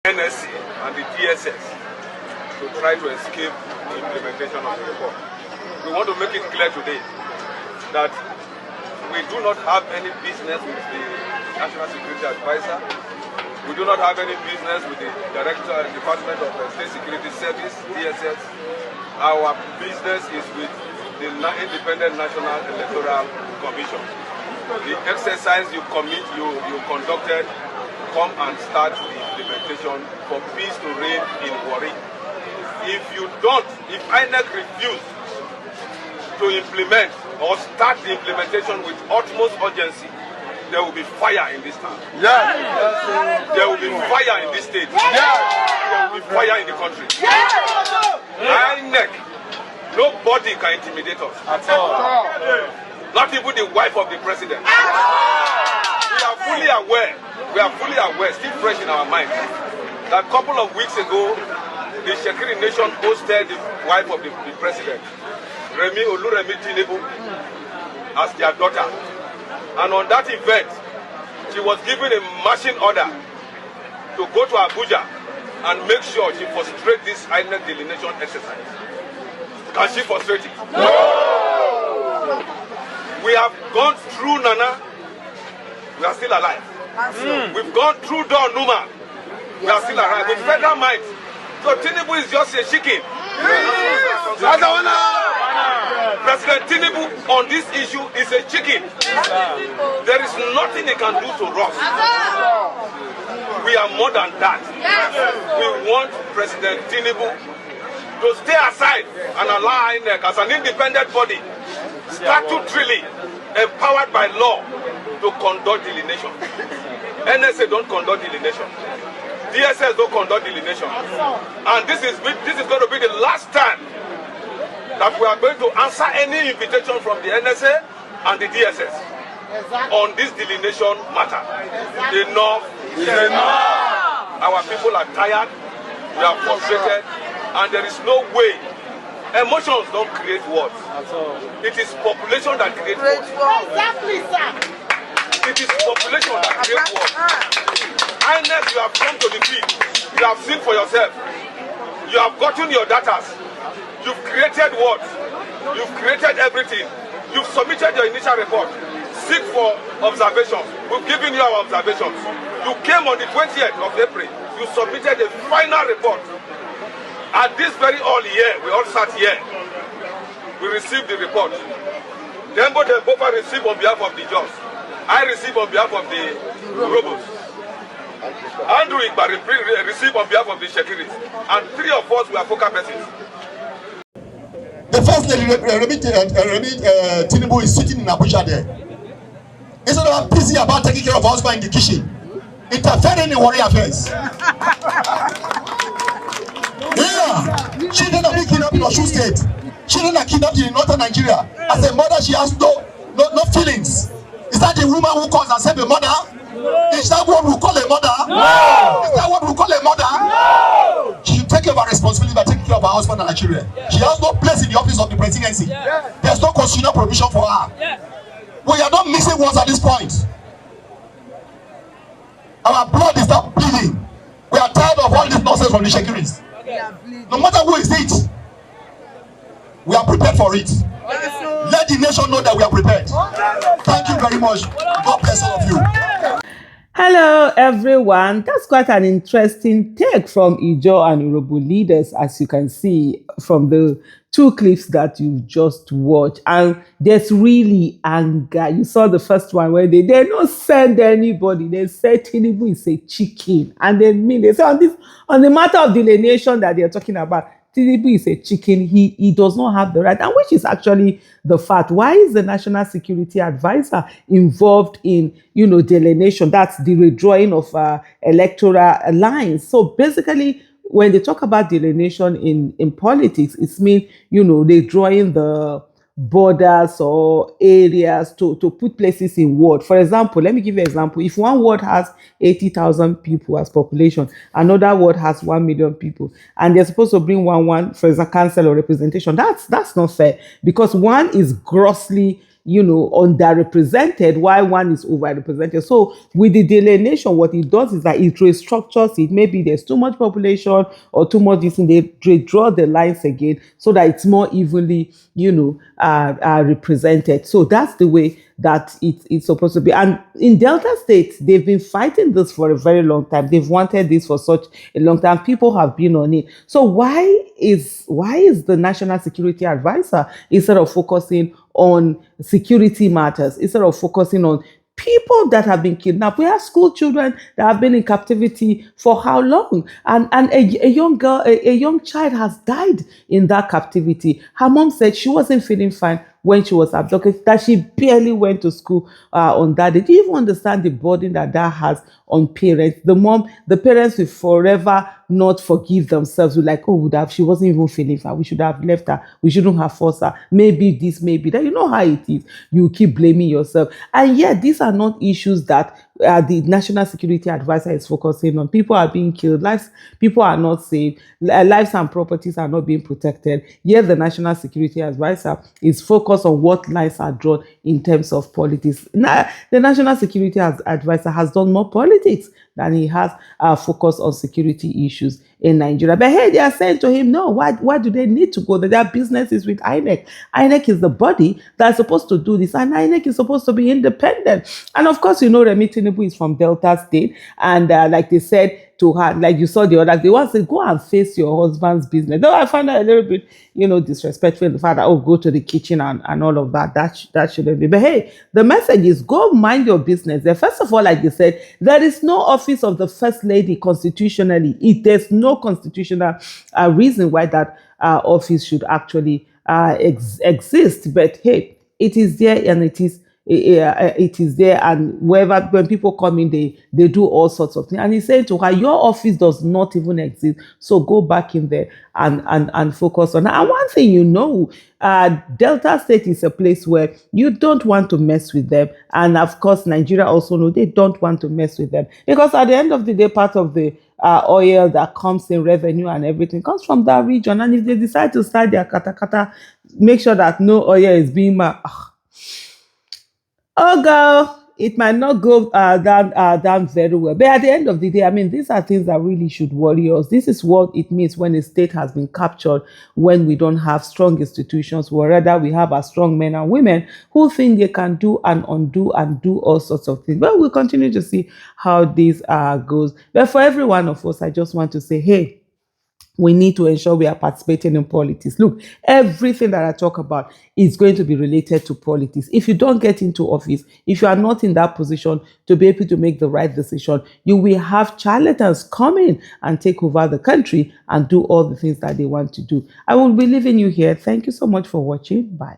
NSC and the DSS to try to escape the implementation of the report. We want to make it clear today that we do not have any business with the National Security Advisor. We do not have any business with the Department of State Security Service, DSS. Our business is with the Independent National Electoral Commission. The exercise you conducted, come and start the implementation for peace to reign in Warri. If you don't, if INEC refuse to implement or start the implementation with utmost urgency, there will be fire in this town. Yes. There will be fire in this state. Yes. There will be fire in the country. Yes. INEC, nobody can intimidate us at all. Not even the wife of the president. We are fully aware, still fresh in our minds, that a couple of weeks ago, the Shekiri nation hosted the wife of the president, Oluremi Tinubu, as their daughter. And on that event, she was given a marching order to go to Abuja and make sure she frustrates this INEC delineation exercise. Can she frustrate it? No! We have gone through Nana, we are still alive. We've gone through Don Numa, we are still alive. With federal might. So Tinubu is just a chicken. President Tinubu on this issue is a chicken. There is nothing he can do to us. We are more than that. We want President Tinubu to stay aside and allow INEC as an independent body, statutorily empowered by law, to conduct delineation. NSA don't conduct delineation. DSS don't conduct delineation. And this is going to be the last time that we are going to answer any invitation from the NSA and the DSS on this delineation matter. Enough is enough. Our people are tired, we are frustrated, and there is no way. Emotions don't create words. It is population that creates words. Exactly, sir. It is population that creates words. INEC, you have come to the field. You have seen for yourself. You have gotten your data. You've created words. You've created everything. You've submitted your initial report. Seek for observations. We've given you our observations. You came on the 20th of April. You submitted a final report. At this very early year, we all sat here. We received the report. Dembo Bofa received on behalf of the Ijaw. I received on behalf of the Urhobos. Andrew Igba received on behalf of the Shekiris. And three of us were focal persons. The first lady, Tinubu, is sitting in Abuja there. Instead of busy about taking care of her husband in the kitchen, interfering in Warri affairs. Yeah, children are being kidnapped in Osun State. Children are kidnapped in northern Nigeria. As a mother, she has no feelings. Is that the woman who calls herself a mother? No. Is that what we call a mother? No. Is that what we call a mother? No. She should take care of her responsibility by taking care of her husband and her children. Yeah. She has no place in the office of the presidency. Yeah. There's no constitutional provision for her. Yeah. We are not mixing words at this point. Our blood is not bleeding. We are tired of all this nonsense from the Shekiris. No matter who is it, we are prepared for it. Let the nation know that we are prepared. Thank you very much. God bless all of you. Hello, everyone. That's quite an interesting take from Ijaw and Urhobo leaders, as you can see from the two clips that you just watched. And there's really anger. You saw the first one where they don't send anybody. They say Tinubu is a chicken. And they mean, they say on the matter of delineation that they're talking about, Tinubu is a chicken. He does not have the right, and which is actually the fact. Why is the National Security Advisor involved in, delineation? That's the redrawing of electoral lines. So basically, when they talk about delineation in politics, it means, they're drawing the borders or areas to put places in ward. For example, let me give you an example. If one ward has 80,000 people as population, another ward has 1 million people, and they're supposed to bring one for example, council or representation, that's not fair, because one is grossly underrepresented while one is overrepresented. So with the delineation, what it does is that it restructures it. Maybe there's too much population or too much this, and they draw the lines again so that it's more evenly, represented. So that's the way that it's supposed to be. And in Delta State, they've been fighting this for a very long time. They've wanted this for such a long time. People have been on it. So why is the National Security Advisor, instead of focusing on security matters, instead of focusing on people that have been kidnapped? We have school children that have been in captivity for how long? And a young girl, a young child has died in that captivity. Her mom said she wasn't feeling fine when she was abducted, that she barely went to school on that day. Do you even understand the burden that has on parents? The parents will forever not forgive themselves. We're like, oh, she wasn't even feeling fine. We should have left her. We shouldn't have forced her. Maybe this, maybe that. You know how it is. You keep blaming yourself. And yet, these are not issues that the National Security Advisor is focusing on. People are being killed. People are not safe. Lives and properties are not being protected. Yet the National Security Advisor is focused on what lines are drawn in terms of politics. Now, the National Security Advisor has done more politics than he has focused on security issues in Nigeria. But hey, they are saying to him, no, why do they need to go? Their business is with INEC. INEC is the body that's supposed to do this, and INEC is supposed to be independent. And of course, Remi Tinubu is from Delta State, and like they said to her, like you saw the other, they want to go and face your husband's business. Though I find that a little bit, disrespectful in the fact that, go to the kitchen and all of that. That shouldn't be. But hey, the message is go mind your business. First of all, like they said, there is no office of the First Lady constitutionally. There's no constitutional reason why that office should actually exist. But hey, it is there, and it is there, and when people come in, they do all sorts of things. And he said to her, your office does not even exist, so go back in there and focus on that. And one thing, Delta State is a place where you don't want to mess with them, and of course Nigeria also know they don't want to mess with them, because at the end of the day, part of the oil that comes in, revenue and everything, comes from that region. And if they decide to start their katakata, make sure that no oil is being girl, it might not go down very well. But at the end of the day, these are things that really should worry us. This is what it means when a state has been captured, when we don't have strong institutions, where rather we have our strong men and women who think they can do and undo and do all sorts of things. But we'll continue to see how this goes. But for every one of us, I just want to say, hey, we need to ensure we are participating in politics. Look, everything that I talk about is going to be related to politics. If you don't get into office, if you are not in that position to be able to make the right decision, you will have charlatans come in and take over the country and do all the things that they want to do. I will be leaving you here. Thank you so much for watching. Bye.